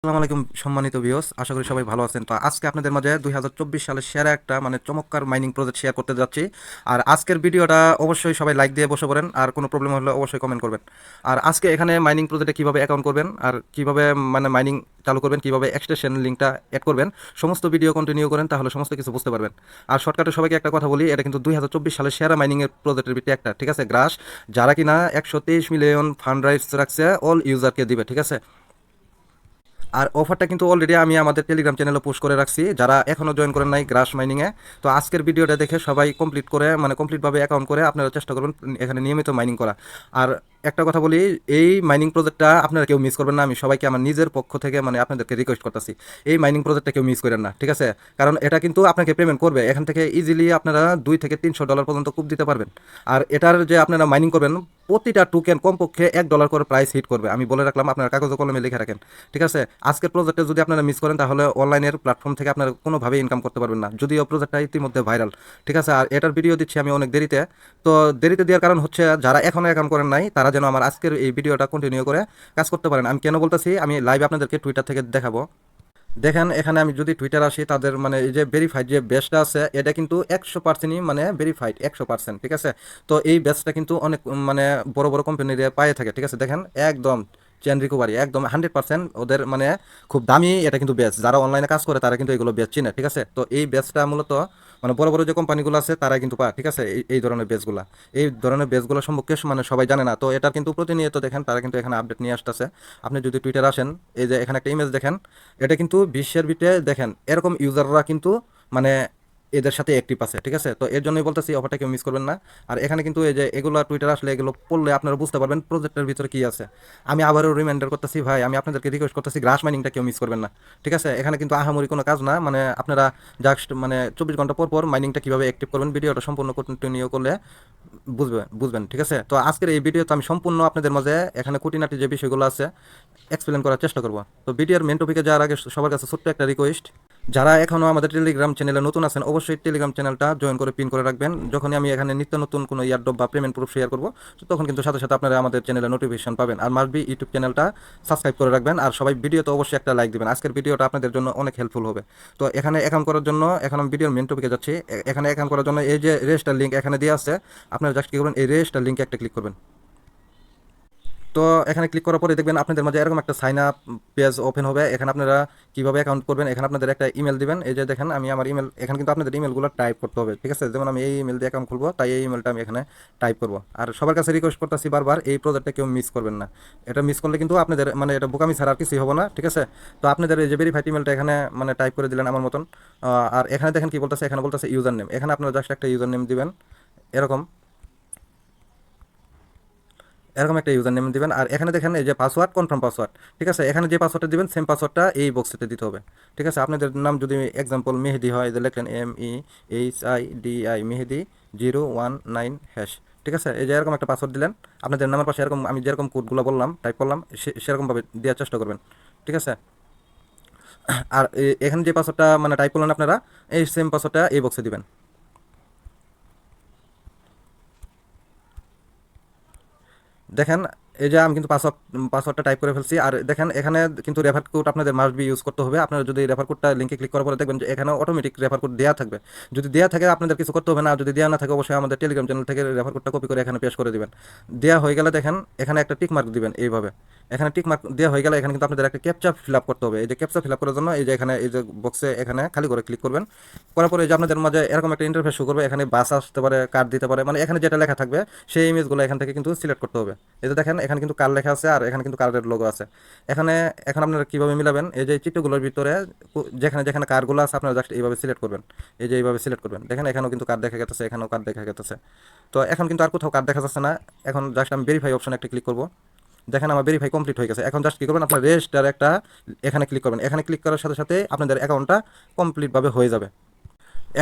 আসসালামু আলাইকুম সম্মানিত ভিউয়ার্স, আশা করি সবাই ভালো আছেন। তো আজকে আপনাদের মাঝে 2024 সালের সেরা একটা চমৎকার মাইনিং প্রজেক্ট শেয়ার করতে যাচ্ছি। আর আজকের ভিডিওটা অবশ্যই সবাই লাইক দিয়ে বসে পড়েন, আর কোনো প্রবলেম হলে অবশ্যই কমেন্ট করবেন। আর আজকে এখানে মাইনিং প্রজেক্টে কিভাবে অ্যাকাউন্ট করবেন আর কিভাবে মাইনিং চালু করবেন, কিভাবে এক্সটেনশন লিঙ্কটা অ্যাড করবেন, সমস্ত ভিডিও কন্টিনিউ করেন, তাহলে সমস্ত কিছু বুঝতে পারবেন। আর শর্টকাটে সবাইকে একটা কথা বলি, এটা কিন্তু 2024 সালের সেরা মাইনিংয়ের প্রজেক্টের ভিতরে একটা, ঠিক আছে? গ্রাস যারা কিনা 123 মিলিয়ন ফান্ড রাইজ রাখছে, অল ইউজারকে দিবে, ঠিক আছে? আর অফারটা কিন্তু অলরেডি আমি আমাদের টেলিগ্রাম চ্যানেলে পোস্ট করে রাখছি, যারা এখনও জয়েন করেন নাই গ্রাস মাইনিংয়ে। তো আজকের ভিডিওটা দেখে সবাই কমপ্লিট করে কমপ্লিটভাবে অ্যাকাউন্ট করে আপনারা চেষ্টা করবেন এখানে নিয়মিত মাইনিং করা। আর একটা কথা বলি, এই মাইনিং প্রজেক্টটা আপনারা কেউ মিস করবেন না। আমি সবাইকে আমার নিজের পক্ষ থেকে আপনাদেরকে রিকোয়েস্ট করতেছি, এই মাইনিং প্রজেক্টটা কেউ মিস করেন না, ঠিক আছে? কারণ এটা কিন্তু আপনাকে পেমেন্ট করবে, এখান থেকে ইজিলি আপনারা $200 থেকে $300 পর্যন্ত কুপ দিতে পারবেন। আর এটার যে আপনারা মাইনিং করবেন, প্রতিটা টোকেন কমপক্ষে $1 করে প্রাইস হিট করবে। আমি বলে রাখলাম, আপনারা কাগজে কলমে লিখে রাখেন, ঠিক আছে? আজকের প্রজেক্টে যদি আপনারা মিস করেন, তাহলে অনলাইনের প্ল্যাটফর্ম থেকে আপনারা কোনোভাবে ইনকাম করতে পারবেন না, যদিও প্রজেক্টটা ইতিমধ্যে ভাইরাল, ঠিক আছে? আর এটার ভিডিও দিচ্ছি আমি অনেক দেরিতে। তো দেরিতে দেওয়ার কারণ হচ্ছে, যারা এখনও অ্যাকাউন্ট করেন নাই, তারা যেন আমার আজকের এই ভিডিওটা কন্টিনিউ করে কাজ করতে পারেন। আমি কেন বলতেছি, আমি লাইভ আপনাদেরকে টুইটার থেকে দেখাবো। দেখেন এখানে আমি যদি টুইটার আসি, তাদের এই যে ভেরিফাইড যে বেসটা আছে, এটা কিন্তু 100%ই ভেরিফাইড, 100%, ঠিক আছে? তো এই বেসটা কিন্তু অনেক বড় বড় কোম্পানির পায়ে থাকে, ঠিক আছে? দেখেন একদম চেন রিকভারি একদম 100% ওদের খুব দামি। এটা কিন্তু বেস, যারা অনলাইনে কাজ করে তারা কিন্তু এগুলো বেচ চিনে, ঠিক আছে? তো এই বেসটা মূলত বড় বড় যে কোম্পানিগুলো আছে তারা কিন্তু পায়, ঠিক আছে? এই ধরনের বেসগুলা, এই ধরনের বেসগুলো সম্পর্কে সবাই জানে না। তো এটা কিন্তু প্রতিনিয়ত দেখেন তারা কিন্তু এখানে আপডেট নিয়ে আসতেছে। আপনি যদি টুইটার আসেন, এই যে এখানে একটা ইমেজ দেখেন, এটা কিন্তু বিশ্বের ভিতরে দেখেন এরকম ইউজাররা কিন্তু মানে এদের সাথে অ্যাক্টিভ আছে, ঠিক আছে? তো এর জন্যই বলতেছি, অফারটা কেউ মিস করবেন না। আর এখানে কিন্তু এই যে এগুলো টুইটার আসলে এগুলো পড়লে আপনারা বুঝতে পারবেন প্রজেক্টের ভিতরে কি আছে। আমি আবারও রিমাইন্ডার করতেছি ভাই, আমি আপনাদেরকে রিকোয়েস্ট করতেছি, গ্রাস মাইনিংটা কেউ মিস করবেন না, ঠিক আছে? এখানে কিন্তু আহামরি কোনো কাজ না, আপনারা জাস্ট 24 ঘন্টা পর পর মাইনিংটা কীভাবে অ্যাক্টিভ করবেন, ভিডিওটা সম্পূর্ণ কন্টিনিউ করলে বুঝবেন, ঠিক আছে? তো আজকের এই ভিডিও তো আমি সম্পূর্ণ আপনাদের মাঝে এখানে খুঁটিনাটি যে বিষয়গুলো আছে এক্সপ্লেন করার চেষ্টা করব। তো ভিডিওর মেন টপিকে যাওয়ার আগে সবার কাছে ছোট্ট একটা রিকোয়েস্ট, যারা এখনও আমাদের টেলিগ্রাম চ্যানেলে নতুন আছেন, অবশ্যই টেলিগ্রাম চ্যানেলটা জয়েন করে পিন করে রাখবেন। যখনই আমি এখানে নিত্য নতুন কোনো ইয়ারড্রপ বা পেমেন্ট প্রুফ শেয়ার করবো, তো তখন কিন্তু সাথে সাথে আপনারা আমাদের চ্যানেলে নোটিফিকেশন পাবেন। আর মাস্টবি ইউটিউব চ্যানেলটা সাবস্ক্রাইব করে রাখবেন, আর সবাই ভিডিওতে অবশ্যই একটা লাইক দিবেন। আজকের ভিডিওটা আপনাদের জন্য অনেক হেল্পফুল হবে। তো এখানে অ্যাকাউন্ট করার জন্য এখন আমি ভিডিওর মেন টপিকে যাচ্ছি। এখানে অ্যাকাউন্ট করার জন্য এই যে রেজিস্টার লিঙ্ক এখানে দেওয়া আছে, আপনারা জাস্ট কী করবেন, এই রেজিস্টার লিঙ্কে একটা ক্লিক করবেন। তো এখানে ক্লিক করার পরে দেখবেন আপনাদের মাঝে এরকম একটা সাইন আপ পেজ ওপেন হবে। এখানে আপনারা কীভাবে অ্যাকাউন্ট করবেন, এখানে আপনাদের একটা ইমেল দিবেন। এই যে দেখেন আমি আমার ইমেল, এখানে কিন্তু আপনাদের ইমেলগুলো টাইপ করতে হবে, ঠিক আছে? যেমন আমি এই ইমেল দিয়ে অ্যাকাউন্ট খুলবো, তাই এই ইমেলটা আমি এখানে টাইপ করবো। আর সবার কাছে রিকোয়েস্ট করতেছি বারবার, এই প্রজেক্টটা কেউ মিস করবেন না। এটা মিস করলে কিন্তু আপনাদের এটা বোকামি ছাড়া আর কিছুই হবে না, ঠিক আছে? তো আপনাদের এই যে ভেরিফাইড ইমেলটা এখানে টাইপ করে দিলেন আমার মতন। আর এখানে দেখেন কি বলতেছে, এখানে বলতেছে ইউজার নেম। এখানে আপনারা জাস্ট একটা ইউজার নেম দিবেন, এরকম এরকম একটা ইউজার নেম দিবেন। আর এখানে দেখেন এই যে পাসওয়ার্ড, কনফার্ম পাসওয়ার্ড, ঠিক আছে? এখানে যে পাসওয়ার্ডটা দিবেন সেম পাসওয়ার্ডটা এই বক্সেতে দিতে হবে, ঠিক আছে? আপনাদের নাম যদি এক্সাম্পল মেহেদি হয়, যে লেখলেন MEHIDI মেহেদি 019#, ঠিক আছে? এই যে এরকম একটা পাসওয়ার্ড দিলেন। আপনাদের নামের পাশে এরকম আমি যেরকম কোডগুলো বললাম টাইপ করলাম, সেরকমভাবে দেওয়ার চেষ্টা করবেন, ঠিক আছে? আর এখানে যে পাসওয়ার্ডটা টাইপ করলেন আপনারা, এই সেম পাসওয়ার্ডটা এই বক্সে দিবেন। দেখেন এই যে আমি কিন্তু পাসওয়ার্ডটা টাইপ করে ফেলছি। আর দেখেন এখানে কিন্তু রেফার কোড আপনাদের মাস্ট বি ইউজ করতে হবে। আপনারা যদি রেফার কোডটা লিঙ্কে ক্লিক করার পরে দেখবেন যে এখানে অটোমেটিক রেফার কোড দেওয়া থাকবে। যদি দেওয়া থাকে আপনাদের কিছু করতে হবে না, যদি দেওয়া না থাকে অবশ্যই আমাদের টেলিগ্রাম চ্যানেল থেকে রেফার কোডটা কপি করে এখানে পেশ করে দিবেন। দেওয়া হয়ে গেলে দেখেন এখানে একটা টিক মার্ক দিবেন এইভাবে। এখানে টিক মার্ক দেওয়া হয়ে গেলে এখানে কিন্তু আপনাদের একটা ক্যাপচা ফিল আপ করতে হবে। এই যে ক্যাপচা ফিল আপ করার জন্য এই যে এখানে এই যে বক্সে এখানে খালি করে ক্লিক করবেন। করার পরে যে আপনাদের মাঝে এরকম একটা ইন্টারফেস শো করবে, এখানে বাস আসতে পারে, কার্ড দিতে পারে, এখানে যেটা লেখা থাকবে সেই ইমেজগুলো এখান থেকে কিন্তু সিলেক্ট করতে হবে। এই যে দেখেন এখানে কিন্তু কার লেখা আছে, আর এখানে কিন্তু কার্ডের লোগো আছে। এখানে এখন আপনারা কীভাবে মিলাবেন, এই যে চিত্রগুলোর ভিতরে যেখানে যেখানে কার্ডগুলো আছে আপনারা জাস্ট এইভাবে সিলেক্ট করবেন। এই যে এইভাবে সিলেক্ট করবেন, দেখেন এখানেও কিন্তু কার্ড দেখা গেছে, এখানেও কার্ড দেখা গেছে। তো এখন কিন্তু আর কোথাও কার্ড দেখা যাচ্ছে না। এখন জাস্ট আমি ভেরিফাই অপশনে একটা ক্লিক করবো। দেখেন আমার ভেরিফাই কমপ্লিট হয়ে গেছে। এখন জাস্ট কী করবেন, আপনার রেজিস্টার একটা এখানে ক্লিক করবেন। এখানে ক্লিক করার সাথে সাথে আপনাদের অ্যাকাউন্টটা কমপ্লিটভাবে হয়ে যাবে।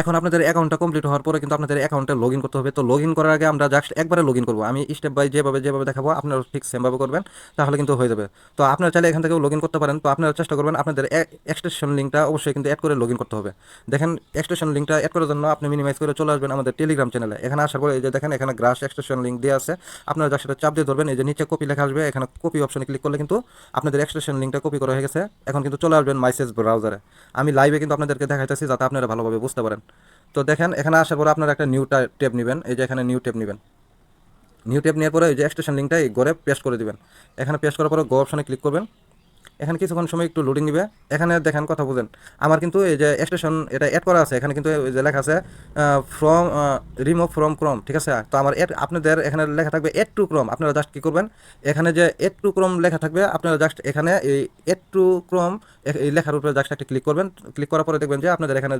এখন আপনাদের অ্যাকাউন্টটা কমপ্লিট হওয়ার পরে কিন্তু আপনাদের অ্যাকাউন্টে লগ ইন করতে হবে। তো লগ ইন করার আগে আমরা জাস্ট একবারে লগ ইন করবো। আমি স্টেপ বাই যেভাবে দেখাবো আপনারা ঠিক সেমভাবে করবেন, তাহলে কিন্তু হয়ে যাবে। তো আপনারা চাইলে এখান থেকেও লগ ইন করতে পারেন। তো আপনারা চেষ্টা করবেন আপনাদের এক্সটেনশন লিঙ্কটা অবশ্যই কিন্তু অ্যাড করে লগ ইন করতে হবে। দেখেন এক্সটেনশন লিঙ্কটা অ্যাড করার জন্য আপনি মিনিমাইজ করে চলে আসবেন আমাদের টেলিগ্রাম চ্যানেলে। এখানে আসার পরে এই যে দেখেন এখানে গ্রাস এক্সটেনশন লিঙ্ক দেওয়া আছে, আপনারা জাস্ট সেটা চাপ দিয়ে ধরবেন। এই যে নিচে কপি লেখা আসবে, এখানে কপি অপশনে ক্লিক করলে কিন্তু আপনাদের এক্সটেনশন লিঙ্কটা কপি করা হয়ে গেছে। এখন কিন্তু চলে আসবেন মাইসেজ ব্রাউজারে। আমি লাইভে কিন্তু আপনাদেরকে দেখাইতেছি যাতে আপনারা ভালোভাবে বুঝতে পারেন। তো দেখেন এখানে আসার পরে আপনারা একটা নিউ ট্যাব নেবেন। এই যে এখানে নিউ ট্যাব নেবেন। নিউ ট্যাব নেওয়ার পরে এই যে এক্সটেনশন লিঙ্কটা এই ঘরে পেস্ট করে দিবেন। এখানে পেস্ট করার পরে গো অপশনে ক্লিক করবেন। এখানে কিছুক্ষণ সময় একটু লোডিং নিবে। এখানে দেখেন কথা বুঝেন, আমার কিন্তু এই যে এক্সটেনশন এটা অ্যাড করা আছে। এখানে কিন্তু এই যে লেখা আছে ফ্রম রিমুভ ফ্রম ক্রোম, ঠিক আছে। তো আমার আপনাদের এখানে লেখা থাকবে এড টু ক্রোম। আপনারা জাস্ট কী করবেন, এখানে যে এড টু ক্রোম লেখা থাকবে আপনারা জাস্ট এখানে এই এড টু ক্রোম এই লেখার উপরে জাস্ট একটা ক্লিক করবেন। ক্লিক করার পরে দেখবেন যে আপনাদের এখানে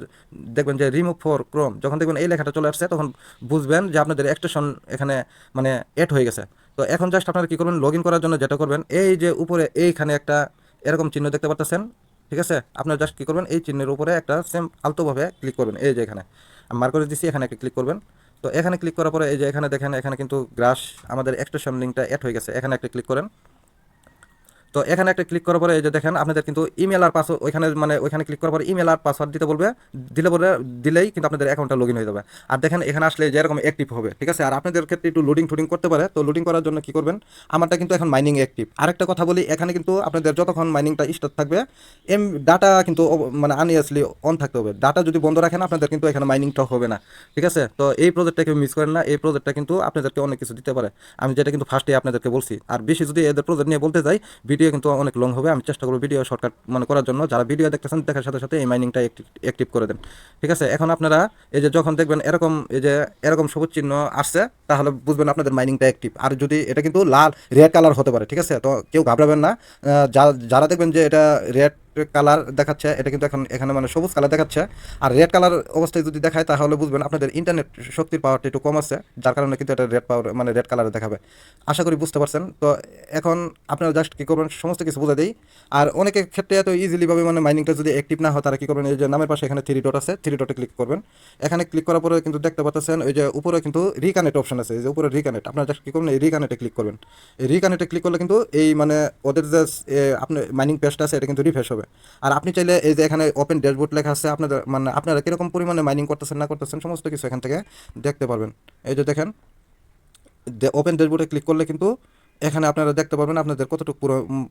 দেখবেন যে রিমুভ ফর ক্রোম। যখন দেখবেন এই লেখাটা চলে আসছে তখন বুঝবেন যে আপনাদের এক্সটেনশন এখানে মানে এড হয়ে গেছে। তো এখন জাস্ট আপনারা কী করবেন, লগ ইন করার জন্য যেটা করবেন, এই যে উপরে এইখানে একটা এরকম চিহ্ন দেখতে পাচ্ছেন, ঠিক আছে। আপনারা জাস্ট কী করবেন, এই চিহ্নের উপরে একটা সেম আলতোভাবে ক্লিক করবেন। এই যে এখানে আমি মার্ক করে দিচ্ছি, এখানে একটা ক্লিক করবেন। তো এখানে ক্লিক করার পরে এই যে এখানে দেখেন এখানে কিন্তু গ্রাস আমাদের এক্সটেনশন লিঙ্কটা অ্যাড হয়ে গেছে। এখানে একটা ক্লিক করেন। তো এখানে একটা ক্লিক করার পরে এই যে দেখেন আপনাদের কিন্তু ইমেল আর পাসওয়ার্ড ওইখানে মানে ওইখানে ক্লিক করার পরে ইমেল আর পাসওয়ার্ড দিতে বলবে। দিলেই কিন্তু আপনাদের অ্যাকাউন্টটা লগ ইন হয়ে যাবে। আর দেখেন এখানে আসলে যেরকম অ্যাক্টিভ হবে, ঠিক আছে। আর আপনাদের ক্ষেত্রে একটু লোডিং টোডিং করতে পারে। তো লোডিং করার জন্য কী করবেন, আমারটা কিন্তু এখন মাইনিং অ্যাক্টিভ। আরেকটা কথা বলি, এখানে কিন্তু আপনাদের যতক্ষণ মাইনিংটা স্টার্ট থাকবে ডাটা কিন্তু মানে আনইয়াসলি অন থাকতে হবে। ডাটা যদি বন্ধ রাখেন আপনাদের কিন্তু এখানে মাইনিংটা হবে না, ঠিক আছে। তো এই প্রজেক্টটা কেউ মিস করেন না। এই প্রজেক্টটা কিন্তু আপনাদেরকে অনেক কিছু দিতে পারে, আমি যেটা কিন্তু ফার্স্টে আপনাদেরকে বলছি। আর বেশি যদি এদের প্রজেক্ট নিয়ে বলতে যাই ভিডিও কিন্তু অনেক লং হবে। আমি চেষ্টা করবো ভিডিও শর্টকাট মানে করার জন্য। যারা ভিডিও দেখতেছেন দেখার সাথে সাথে এই মাইনিংটা অ্যাক্টিভ করে দেন, ঠিক আছে। এখন আপনারা এই যে যখন দেখবেন এরকম এই যে এরকম সবুজ চিহ্ন আসছে, তাহলে বুঝবেন আপনাদের মাইনিংটা অ্যাক্টিভ। আর যদি এটা কিন্তু লাল রেড কালার হতে পারে, ঠিক আছে। তো কেউ ঘাবড়াবেন না। যারা দেখবেন যে এটা রেড কালার দেখাচ্ছে, এটা কিন্তু এখন এখানে মানে সবুজ কালার দেখাচ্ছে। আর রেড কালার অবস্থায় যদি দেখায় তাহলে বুঝবেন আপনাদের ইন্টারনেট শক্তির পাওয়ারটা একটু কম আছে, যার কারণে কিন্তু এটা রেড পাওয়ার মানে রেড কালারে দেখাবে। আশা করি বুঝতে পারছেন। তো এখন আপনারা জাস্ট কী করবেন, সমস্ত কিছু বুঝে দিই। আর অনেকের ক্ষেত্রে এত ইজিলিভাবে মানে মাইনিংটা যদি অ্যাক্টিভ না হয় তারা কী করবেন, এই যে নামের পাশে এখানে 3 ডট আছে, 3 ডটে ক্লিক করবেন। এখানে ক্লিক করার পরে কিন্তু দেখতে পাচ্ছেন ওই যে উপরে কিন্তু রিকানেক্ট অপশন আছে, এই যে উপরে রিকানেক্ট। আপনারা জাস্ট কী করবেন, এই রিকানেক্টে ক্লিক করবেন। এই রিকানেক্টে ক্লিক করলে কিন্তু এই মানে ওদের যে আপনার মাইনিং পেজটা আছে এটা কিন্তু রিফ্রেশ হবে। আর আপনি চাইলে এই যে এখানে ওপেন ড্যাশবোর্ড লেখা আছে, আপনাদের মানে আপনারা কীরকম পরিমাণে মাইনিং করতেছেন না করতেছেন সমস্ত কিছু এখান থেকে দেখতে পারবেন। এই যে দেখেন ওপেন ড্যাশবোর্ডে ক্লিক করলে কিন্তু এখানে আপনারা দেখতে পারবেন আপনাদের কতটুকু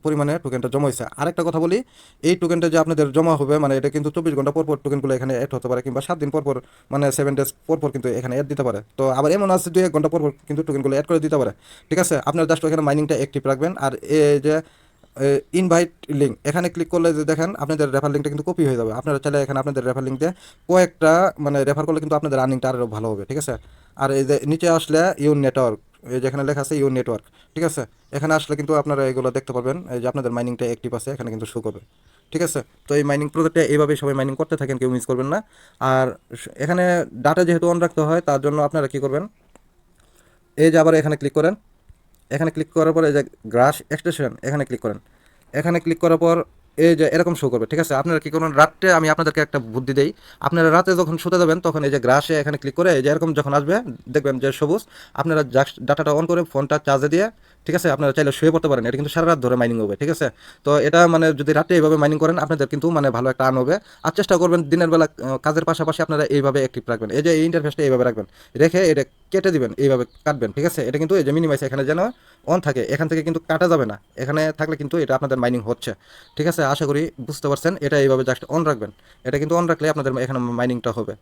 পরিমাণে টোকেনটা জমা হয়েছে। আরেকটা কথা বলি, এই টোকেনটা যে আপনাদের জমা হবে মানে এটা কিন্তু 24 ঘন্টা পর পর টোকেনগুলো এখানে অ্যাড হতে পারে, কিংবা 7 দিন পর পর মানে 7 ডেজ পর পর কিন্তু এখানে অ্যাড দিতে পারে। তো আবার এমন আছে 2-1 ঘন্টা পর পর কিন্তু টোকেনগুলো অ্যাড করে দিতে পারে, ঠিক আছে। আপনারা জাস্ট এখানে মাইনিংটা অ্যাক্টিভ রাখবেন। আর এই যে ইনভাইট লিঙ্ক এখানে ক্লিক করলে যে দেখেন আপনাদের রেফার লিঙ্কটা কিন্তু কপি হয়ে যাবে। আপনারা চাইলে এখানে আপনাদের রেফার লিঙ্ক দিয়ে কয়েকটা মানে রেফার করলে কিন্তু আপনাদের আর্নিংটা আরও ভালো হবে, ঠিক আছে। আর এই যে নিচে আসলে ইউর নেটওয়ার্ক, এই যেখানে লেখা আছে ইউর নেটওয়ার্ক, ঠিক আছে। এখানে আসলে কিন্তু আপনারা এগুলো দেখতে পারবেন, এই যে আপনাদের মাইনিংটা অ্যাক্টিভ আছে এখানে কিন্তু শো করবে, ঠিক আছে। তো এই মাইনিং প্রজেক্টে এইভাবে সবাই মাইনিং করতে থাকেন, কেউ মিস করবেন না। আর এখানে ডাটা যেহেতু অন রাখতে হয় তার জন্য আপনারা কী করবেন, এই যে আবার এখানে ক্লিক করেন। এখানে ক্লিক করার পর এই যে গ্রাস এক্সটেনশন এখানে ক্লিক করেন। এখানে ক্লিক করার পর এই যে এরকম শো করবে, ঠিক আছে। আপনারা কী করুন, রাত্রে আমি আপনাদেরকে একটা বুদ্ধি দেই, আপনারা রাতে যখন শুতে যাবেন তখন এই যে গ্রাসে এখানে ক্লিক করে এই যে এরকম যখন আসবে দেখবেন যে সবুজ, আপনারা জাস্ট ডাটাটা অন করে ফোনটা চার্জে দিয়ে, ঠিক আছে, আপনারা চাইলে শুয়ে পড়তে পারেন। এটা কিন্তু সারা রাত ধরে মাইনিং হবে, ঠিক আছে। তো এটা মানে যদি রাতে এইভাবে মাইনিং করেন আপনাদের কিন্তু মানে ভালো একটা আর্ন হবে। আর চেষ্টা করবেন দিনের বেলা কাজের পাশাপাশি আপনারা এইভাবে অ্যাক্টিভ রাখবেন। এই যে এই ইন্টারফেসটা এইভাবে রাখবেন, রেখে এটা কেটে দিবেন, এইভাবে কাটবেন, ঠিক আছে। এটা কিন্তু এই যে মিনিমাইজ এখানে যেন অন থাকে, এখান থেকে কিন্তু কাটা যাবে না। এখানে থাকলে কিন্তু এটা আপনাদের মাইনিং হচ্ছে, ঠিক আছে। আশা করি বুঝতে পারছেন। এটা এইভাবে জাস্ট অন রাখবেন, এটা কিন্তু অন রাখলে আপনাদের এখানে মাইনিংটা হবে।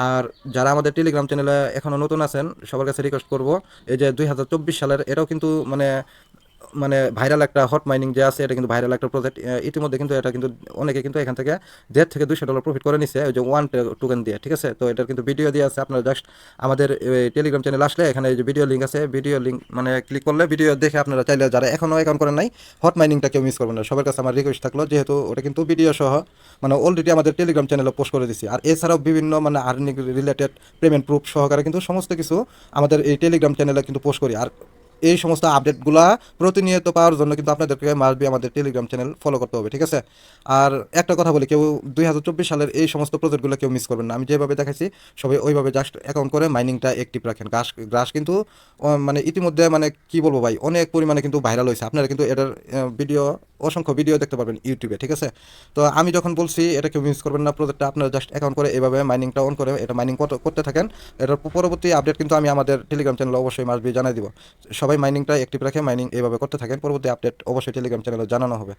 আর যারা আমাদের টেলিগ্রাম চ্যানেলে এখনও নতুন আছেন সবার কাছে রিকোয়েস্ট করব, এই যে 2024 সালের এটাও কিন্তু মানে মানে ভাইরাল একটা হট মাইনিং যে আছে, এটা কিন্তু ভাইরাল একটা প্রজেক্ট। ইতিমধ্যে কিন্তু এটা কিন্তু অনেকে কিন্তু এখান থেকে $150 থেকে $200 প্রফিট করে নিছে ওই যে 1 টোকেন দিয়ে, ঠিক আছে। তো এটার কিন্তু ভিডিও দিয়ে আছে, আপনারা জাস্ট আমাদের টেলিগ্রাম চ্যানেল আসলে এখানে এই যে ভিডিও লিঙ্ক আছে, ভিডিও লিঙ্ক মানে ক্লিক করলে ভিডিও দেখে আপনারা চাইলে যারা এখনও অ্যাকাউন্ট করেন নাই হট মাইনিংটা কেউ মিস করবেন না। সবার কাছে আমার রিকোয়েস্ট থাকলো, যেহেতু ওটা কিন্তু ভিডিও সহ মানে অলরেডি আমাদের টেলিগ্রাম চ্যানেলে পোস্ট করে দিছি। আর এছাড়াও বিভিন্ন মানে আর্নিং রিলেটেড পেমেন্ট প্রুফ সহকারে কিন্তু সমস্ত কিছু আমাদের এই টেলিগ্রাম চ্যানেলে কিন্তু পোস্ট করি। আর এই সমস্ত আপডেটগুলা প্রতিনিয়ত পাওয়ার জন্য কিন্তু আপনাদেরকে মাস্ট বি আমাদের টেলিগ্রাম চ্যানেল ফলো করতে হবে, ঠিক আছে? আর একটা কথা বলি, কেউ 2024 সালের এই সমস্ত প্রজেক্টগুলো কেউ মিস করবেন না। আমি যেভাবে দেখাচ্ছি সবাই ওইভাবে জাস্ট অ্যাকাউন্ট করে মাইনিংটা অ্যাক্টিভ রাখেন। গ্রাস কিন্তু মানে ইতিমধ্যে মানে কি বলবো ভাই, অনেক পরিমাণে কিন্তু ভাইরাল হয়েছে। আপনারা কিন্তু এটার ভিডিও, অসংখ্য ভিডিও দেখতে পারবেন ইউটিউবে, ঠিক আছে? তো আমি যখন বলছি এটা কেউ মিস করবেন না প্রজেক্টটা, আপনারা জাস্ট অ্যাকাউন্ট করে এভাবে মাইনিংটা অন করে এটা মাইনিং করতে থাকেন। এটার পরবর্তী আপডেট কিন্তু আমি আমাদের টেলিগ্রাম চ্যানেলে অবশ্যই মাস্ট বি জানাই দিব। সবাই মাইনিংটা অ্যাক্টিভ রাখে, মাইনিং এইভাবে করতে থাকেন, পরবর্তী আপডেট অবশ্যই টেলিগ্রাম চ্যানেলে জানানো হবে।